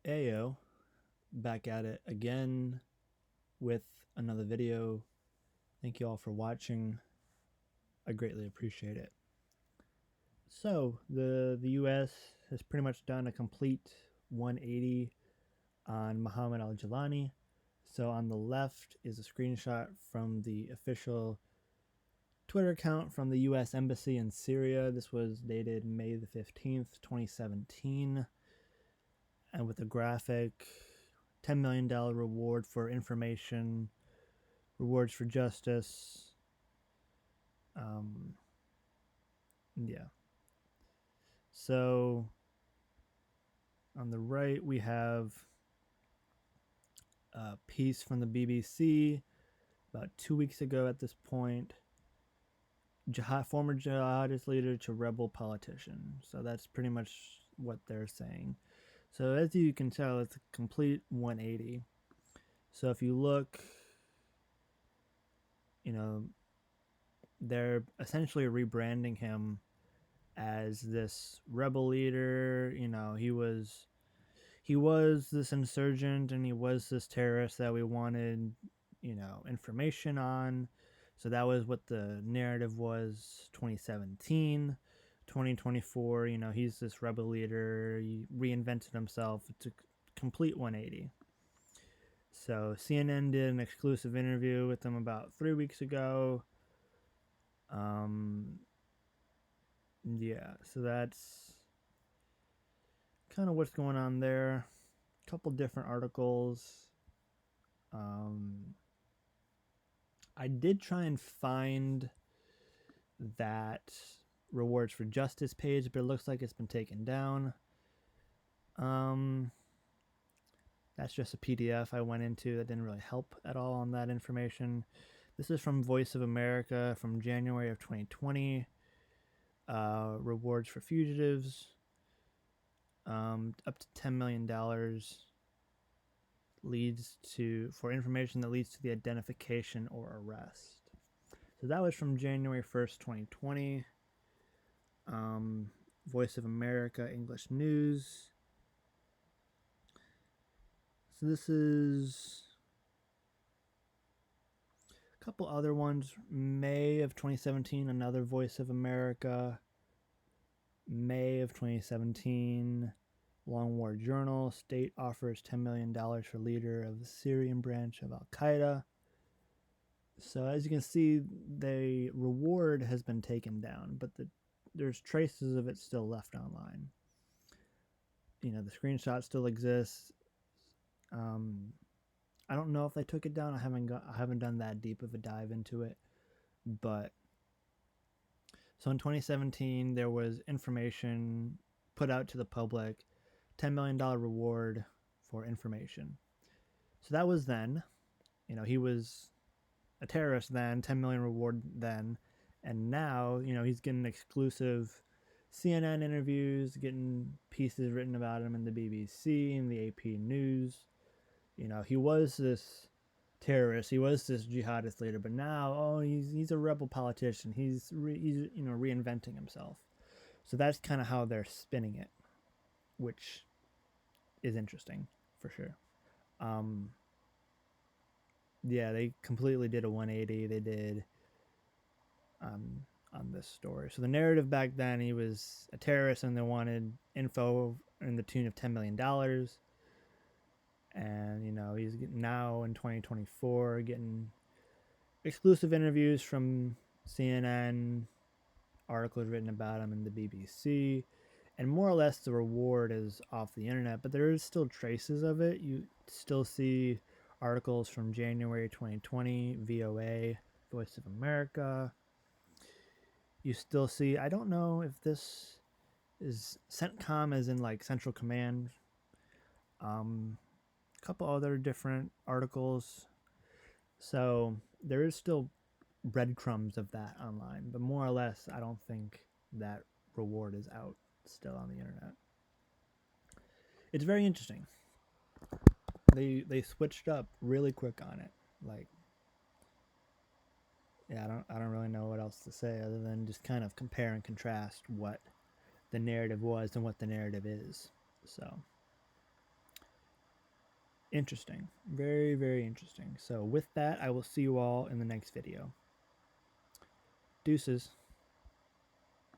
Ayo, back at it again with another video. Thank you all for watching. I greatly appreciate it. So, the US has pretty much done a complete 180 on Muhammad al-Jalani. So on the left is a screenshot from the official Twitter account from the US Embassy in Syria. This was dated May the 15th, 2017. And with a graphic, $10 million reward for information, rewards for justice. Yeah. So on the right, we have a piece from the BBC about 2 weeks ago at this point. Former jihadist leader to rebel politician. So that's pretty much what they're saying. So as you can tell, it's a complete 180. So if you look, they're essentially rebranding him as this rebel leader. He was this insurgent and he was this terrorist that we wanted, information on. So that was what the narrative was 2017. 2024, he's this rebel leader. He reinvented himself. It's a complete 180. So CNN did an exclusive interview with him about 3 weeks ago. Yeah, so that's kind of what's going on there. A couple different articles. I did try and find that rewards for justice page, but it looks like it's been taken down. That's just a PDF I went into that didn't really help at all on that information. This is from Voice of America from January of 2020. Rewards for fugitives, up to $10 million for information that leads to the identification or arrest. So that was from January 1st, 2020. Voice of America, English News. So this is a couple other ones. May of 2017, another Voice of America. May of 2017, Long War Journal. State offers $10 million for leader of the Syrian branch of Al-Qaeda. So as you can see, the reward has been taken down, but there's traces of it still left online. The screenshot still exists. I don't know if they took it down. I haven't done that deep of a dive into it, but so in 2017 there was information put out to the public, $10 million reward for information. So that was then. He was a terrorist then, 10 million reward then, and now he's getting exclusive CNN interviews, getting pieces written about him in the BBC and the AP News. He was this terrorist, he was this jihadist leader, but now he's a rebel politician. He's reinventing himself. So that's kind of how they're spinning it, which is interesting for sure. Yeah, they completely did a 180. They did on this story. So the narrative back then, he was a terrorist and they wanted info in the tune of $10 million. And, he's now in 2024 getting exclusive interviews from CNN, articles written about him in the BBC, and more or less the reward is off the internet, but there is still traces of it. You still see articles from January 2020, VOA, Voice of America. You still see, I don't know if this is CENTCOM as in like Central Command. A couple other different articles. So there is still breadcrumbs of that online, but more or less, I don't think that reward is out still on the internet. It's very interesting. They switched up really quick on it. I don't really know what else to say other than just kind of compare and contrast what the narrative was and what the narrative is. So Interesting. Very, very interesting. So with that, I will see you all in the next video. Deuces.